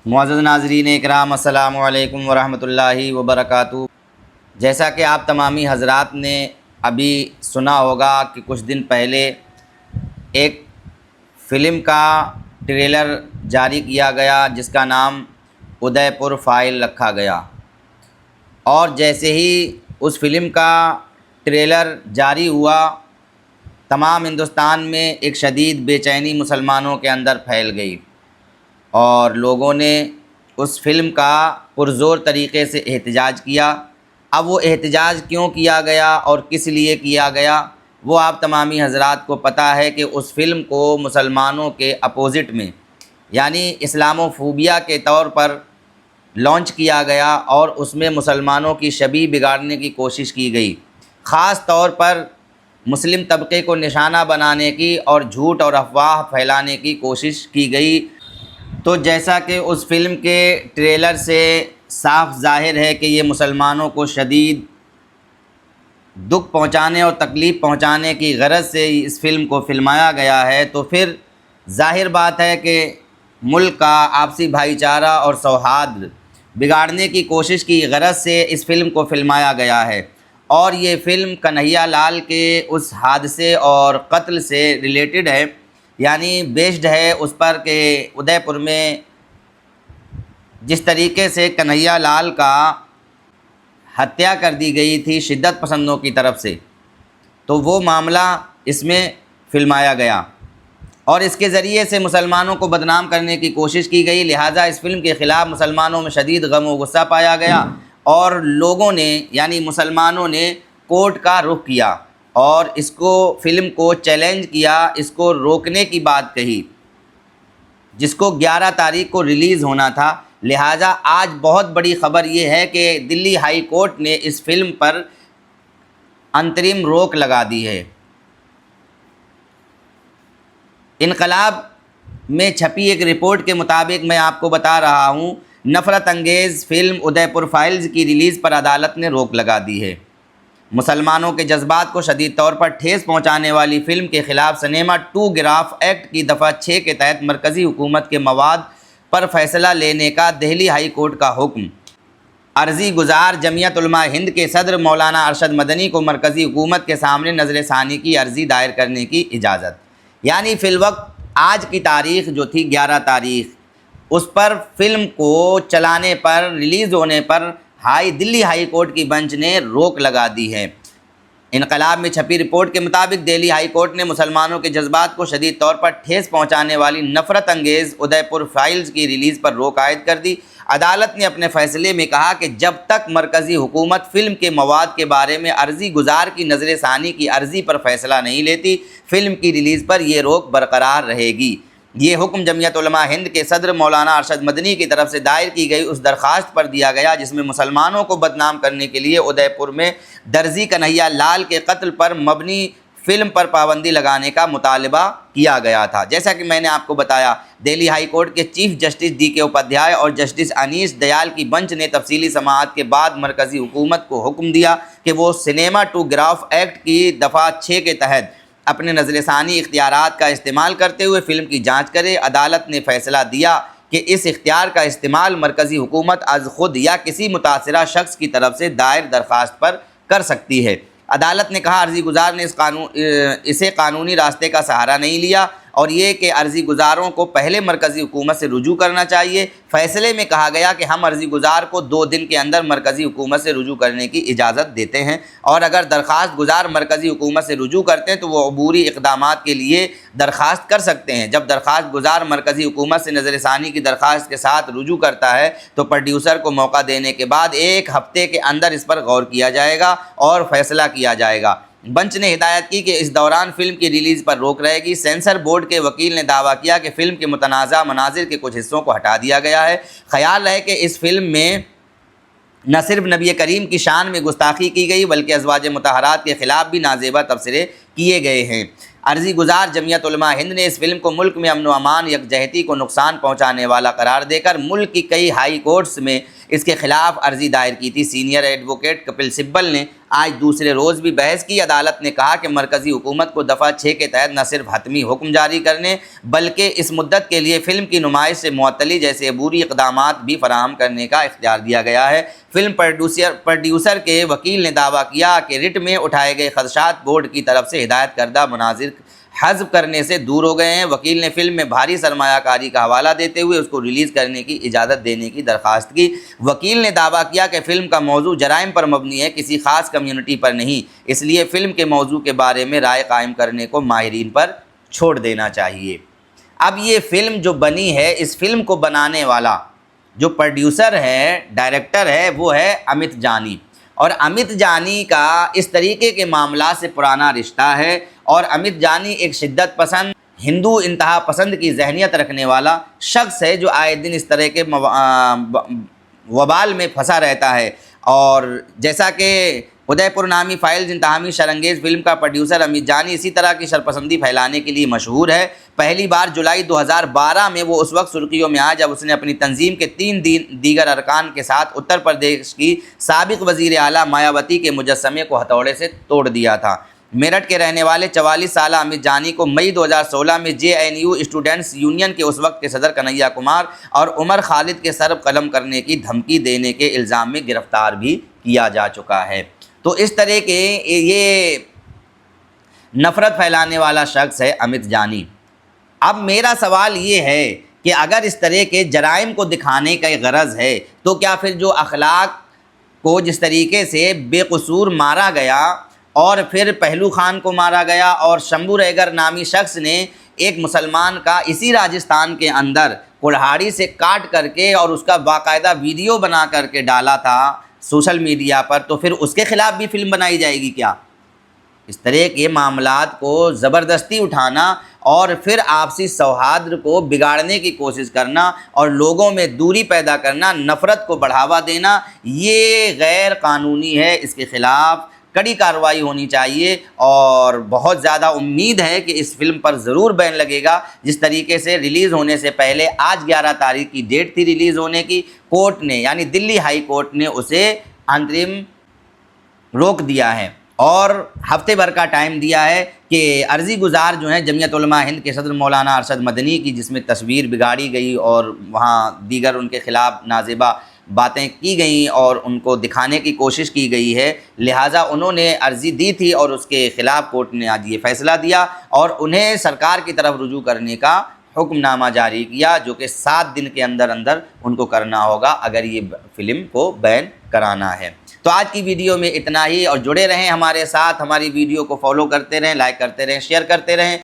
معزز ناظرین اکرام، السلام علیکم ورحمۃ اللہ وبرکاتہ۔ جیسا کہ آپ تمامی حضرات نے ابھی سنا ہوگا کہ کچھ دن پہلے ایک فلم کا ٹریلر جاری کیا گیا جس کا نام ادے پور فائل رکھا گیا، اور جیسے ہی اس فلم کا ٹریلر جاری ہوا تمام ہندوستان میں ایک شدید بے چینی مسلمانوں کے اندر پھیل گئی، اور لوگوں نے اس فلم کا پرزور طریقے سے احتجاج کیا۔ اب وہ احتجاج کیوں کیا گیا اور کس لیے کیا گیا وہ آپ تمامی حضرات کو پتہ ہے کہ اس فلم کو مسلمانوں کے اپوزٹ میں یعنی اسلامو فوبیا کے طور پر لانچ کیا گیا، اور اس میں مسلمانوں کی شبیہ بگاڑنے کی کوشش کی گئی، خاص طور پر مسلم طبقے کو نشانہ بنانے کی اور جھوٹ اور افواہ پھیلانے کی کوشش کی گئی۔ تو جیسا کہ اس فلم کے ٹریلر سے صاف ظاہر ہے کہ یہ مسلمانوں کو شدید دکھ پہنچانے اور تکلیف پہنچانے کی غرض سے اس فلم کو فلمایا گیا ہے، تو پھر ظاہر بات ہے کہ ملک کا آپسی بھائی چارہ اور سوہاد بگاڑنے کی کوشش کی غرض سے اس فلم کو فلمایا گیا ہے، اور یہ فلم کنہیا لال کے اس حادثے اور قتل سے ریلیٹڈ ہے، یعنی بیسڈ ہے اس پر کہ ادے پور میں جس طریقے سے کنہیا لال کا ہتیا کر دی گئی تھی شدت پسندوں کی طرف سے، تو وہ معاملہ اس میں فلمایا گیا اور اس کے ذریعے سے مسلمانوں کو بدنام کرنے کی کوشش کی گئی۔ لہٰذا اس فلم کے خلاف مسلمانوں میں شدید غم و غصہ پایا گیا، اور لوگوں نے یعنی مسلمانوں نے کورٹ کا رخ کیا اور اس کو فلم کو چیلنج کیا، اس کو روکنے کی بات کہی جس کو 11 تاریخ کو ریلیز ہونا تھا۔ لہٰذا آج بہت بڑی خبر یہ ہے کہ دلی ہائی کورٹ نے اس فلم پر انترم روک لگا دی ہے۔ انقلاب میں چھپی ایک رپورٹ کے مطابق میں آپ کو بتا رہا ہوں، نفرت انگیز فلم ادے پور فائلز کی ریلیز پر عدالت نے روک لگا دی ہے۔ مسلمانوں کے جذبات کو شدید طور پر ٹھیس پہنچانے والی فلم کے خلاف سنیما ٹو گراف ایکٹ کی دفعہ 6 کے تحت مرکزی حکومت کے مواد پر فیصلہ لینے کا دہلی ہائی کورٹ کا حکم۔ عرضی گزار جمعیت علماء ہند کے صدر مولانا ارشد مدنی کو مرکزی حکومت کے سامنے نظر ثانی کی عرضی دائر کرنے کی اجازت، یعنی فی الوقت آج کی تاریخ جو تھی 11 تاریخ، اس پر فلم کو چلانے پر ریلیز ہونے پر دلی ہائی کورٹ کی بنچ نے روک لگا دی ہے۔ انقلاب میں چھپی رپورٹ کے مطابق دہلی ہائی کورٹ نے مسلمانوں کے جذبات کو شدید طور پر ٹھیس پہنچانے والی نفرت انگیز ادے پور فائلز کی ریلیز پر روک عائد کر دی۔ عدالت نے اپنے فیصلے میں کہا کہ جب تک مرکزی حکومت فلم کے مواد کے بارے میں عرضی گزار کی نظر ثانی کی عرضی پر فیصلہ نہیں لیتی، فلم کی ریلیز پر یہ روک برقرار رہے گی۔ یہ حکم جمعیت علماء ہند کے صدر مولانا ارشد مدنی کی طرف سے دائر کی گئی اس درخواست پر دیا گیا جس میں مسلمانوں کو بدنام کرنے کے لیے ادے پور میں درزی کنہیا لال کے قتل پر مبنی فلم پر پابندی لگانے کا مطالبہ کیا گیا تھا۔ جیسا کہ میں نے آپ کو بتایا، دہلی ہائی کورٹ کے چیف جسٹس ڈی کے اپادھیائے اور جسٹس انیس دیال کی بنچ نے تفصیلی سماعت کے بعد مرکزی حکومت کو حکم دیا کہ وہ سنیما ٹو گراف ایکٹ کی دفعہ 6 کے تحت اپنے نظر ثانی اختیارات کا استعمال کرتے ہوئے فلم کی جانچ کرے۔ عدالت نے فیصلہ دیا کہ اس اختیار کا استعمال مرکزی حکومت از خود یا کسی متاثرہ شخص کی طرف سے دائر درخواست پر کر سکتی ہے۔ عدالت نے کہا عرضی گزار نے اسے قانونی راستے کا سہارا نہیں لیا، اور یہ کہ عرضی گزاروں کو پہلے مرکزی حکومت سے رجوع کرنا چاہیے۔ فیصلے میں کہا گیا کہ ہم عرضی گزار کو 2 دن کے اندر مرکزی حکومت سے رجوع کرنے کی اجازت دیتے ہیں، اور اگر درخواست گزار مرکزی حکومت سے رجوع کرتے ہیں تو وہ عبوری اقدامات کے لیے درخواست کر سکتے ہیں۔ جب درخواست گزار مرکزی حکومت سے نظر ثانی کی درخواست کے ساتھ رجوع کرتا ہے تو پروڈیوسر کو موقع دینے کے بعد 1 ہفتے کے اندر اس پر غور کیا جائے گا اور فیصلہ کیا جائے گا۔ بنچ نے ہدایت کی کہ اس دوران فلم کی ریلیز پر روک رہے گی۔ سینسر بورڈ کے وکیل نے دعویٰ کیا کہ فلم کے متنازع مناظر کے کچھ حصوں کو ہٹا دیا گیا ہے۔ خیال ہے کہ اس فلم میں نہ صرف نبی کریم کی شان میں گستاخی کی گئی بلکہ ازواج مطہرات کے خلاف بھی نازیبا تبصرے کیے گئے ہیں۔ عرضی گزار جمعیت علماء ہند نے اس فلم کو ملک میں امن و امان یکجہتی کو نقصان پہنچانے والا قرار دے کر ملک کی کئی ہائی کورٹس میں اس کے خلاف عرضی دائر کی تھی۔ سینئر ایڈوکیٹ کپل سبل نے آج دوسرے روز بھی بحث کی۔ عدالت نے کہا کہ مرکزی حکومت کو دفعہ 6 کے تحت نہ صرف حتمی حکم جاری کرنے بلکہ اس مدت کے لیے فلم کی نمائش سے معطلی جیسے عبوری اقدامات بھی فراہم کرنے کا اختیار دیا گیا ہے۔ فلم پروڈیوسر کے وکیل نے دعویٰ کیا کہ رٹ میں اٹھائے گئے خدشات بورڈ کی طرف سے ہدایت کردہ مناظر حذف کرنے سے دور ہو گئے ہیں۔ وکیل نے فلم میں بھاری سرمایہ کاری کا حوالہ دیتے ہوئے اس کو ریلیز کرنے کی اجازت دینے کی درخواست کی۔ وکیل نے دعویٰ کیا کہ فلم کا موضوع جرائم پر مبنی ہے، کسی خاص کمیونٹی پر نہیں، اس لیے فلم کے موضوع کے بارے میں رائے قائم کرنے کو ماہرین پر چھوڑ دینا چاہیے۔ اب یہ فلم جو بنی ہے، اس فلم کو بنانے والا جو پروڈیوسر ہے، ڈائریکٹر ہے، وہ ہے امت جانی، اور امت جانی کا اس طریقے کے معاملات سے پرانا رشتہ ہے، اور امت جانی ایک شدت پسند ہندو انتہا پسند کی ذہنیت رکھنے والا شخص ہے جو آئے دن اس طرح کے وبال میں پھنسا رہتا ہے۔ اور جیسا کہ ادے پور نامی فائلز انتہامی شرانگیز فلم کا پروڈیوسر امت جانی اسی طرح کی شرپسندی پھیلانے کے لیے مشہور ہے۔ پہلی بار جولائی 2012 میں وہ اس وقت سرخیوں میں آیا جب اس نے اپنی تنظیم کے 3 دیگر ارکان کے ساتھ اتر پردیش کی سابق وزیر اعلیٰ مایاوتی کے مجسمے کو ہتھوڑے سے توڑ دیا تھا۔ میرٹھ کے رہنے والے 44 سالہ امت جانی کو مئی 2016 میں JNU اسٹوڈنٹس یونین کے اس وقت کے صدر کنہیا کمار اور عمر خالد کے سر قلم کرنے کی دھمکی دینے کے الزام میں گرفتار بھی کیا جا چکا ہے۔ تو اس طرح کے یہ نفرت پھیلانے والا شخص ہے امت جانی۔ اب میرا سوال یہ ہے کہ اگر اس طرح کے جرائم کو دکھانے کا غرض ہے تو کیا پھر جو اخلاق کو جس طریقے سے بے قصور مارا گیا اور پھر پہلو خان کو مارا گیا اور شمبھو ریگر نامی شخص نے ایک مسلمان کا اسی راجستھان کے اندر کلہاڑی سے کاٹ کر کے اور اس کا باقاعدہ ویڈیو بنا کر کے ڈالا تھا سوشل میڈیا پر، تو پھر اس کے خلاف بھی فلم بنائی جائے گی کیا؟ اس طرح کے معاملات کو زبردستی اٹھانا اور پھر آپسی سوہاد کو بگاڑنے کی کوشش کرنا اور لوگوں میں دوری پیدا کرنا، نفرت کو بڑھاوا دینا، یہ غیر قانونی ہے۔ اس کے خلاف کڑی کارروائی ہونی چاہیے، اور بہت زیادہ امید ہے کہ اس فلم پر ضرور بین لگے گا۔ جس طریقے سے ریلیز ہونے سے پہلے آج 11 تاریخ کی ڈیٹ تھی ریلیز ہونے کی، کورٹ نے یعنی دلی ہائی کورٹ نے اسے انترم روک دیا ہے اور ہفتے بھر کا ٹائم دیا ہے کہ عرضی گزار جو ہیں جمعیت علماء ہند کے صدر مولانا ارشد مدنی کی، جس میں تصویر بگاڑی گئی اور وہاں دیگر ان کے خلاف نازیبا باتیں کی گئیں اور ان کو دکھانے کی کوشش کی گئی ہے، لہٰذا انہوں نے عرضی دی تھی اور اس کے خلاف کورٹ نے آج یہ فیصلہ دیا اور انہیں سرکار کی طرف رجوع کرنے کا حکم نامہ جاری کیا، جو کہ 7 دن کے اندر اندر ان کو کرنا ہوگا اگر یہ فلم کو بین کرانا ہے۔ تو آج کی ویڈیو میں اتنا ہی، اور جڑے رہیں ہمارے ساتھ، ہماری ویڈیو کو فالو کرتے رہیں، لائک کرتے رہیں، شیئر کرتے رہیں۔